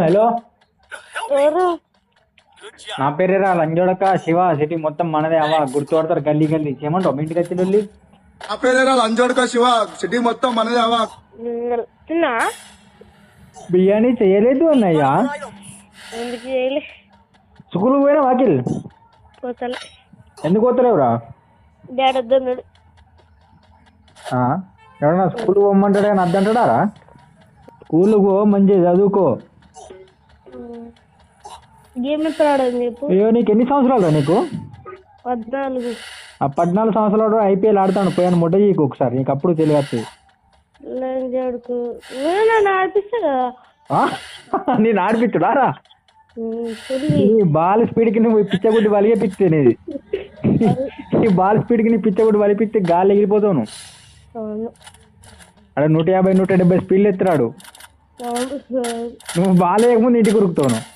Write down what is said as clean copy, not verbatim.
Hello, ఎవరు? నా పేరేరా లంజోడక Shiva. City మొత్తం మనదే. అవ్వ గుర్తుపడతారు గల్లీ గల్లీ. ఏమంటావు మీ ఇంటికి వచ్చిన వెళ్ళి? నా పేరేరా లంజోడక శివ. సిటీ మొత్తం మనదే అవా. తిన్నా? బిర్యానీ చేయలేదు అన్నయ్య. ఎందుకు చేయలే? స్కూల్ పోయినా వాకిల్ పోతలే. ఎందుకు పోతలేవురా? డాడీ వద్దన్నాడు. ఎవడన్నా స్కూల్ పోమంటాడు కానీ అద్దంటాడారా? స్కూల్ పో, మంచిగా చదువుకో. గేమ్ ఎప్పుడు ఆడదు చెప్పు. అయ్యో, నీకు ఎన్ని సంవత్సరాలు రా? నీకు 14. ఆ 14 సంవత్సరాలు ఐపీఎల్ ఆడతాను. పోయాను ముడ్డ చేయకు ఒకసారి, నీకు అప్పుడు తెలియదు. లంజాడుకు నన్ను ఆడిపిస్తా కదా. నేను ఆడిపించుడారా? పులి. నీ బాల్ స్పీడ్కి నువ్వు పిచ్చగుడ్డి వలిగే పిచ్చే నీది. ఈ బాల్ స్పీడ్కి నీ పిచ్చగుడ్డి వలిపిస్తే గాలి ఎగిరిపోతావు నువ్వు. అవును. అక్కడ 150, 170 స్పీడ్లు ఎత్తురాడు. అవును. నువ్వు బాల్ వేయకముందు ఇంటికి ఉరుకుతావు నువ్వు.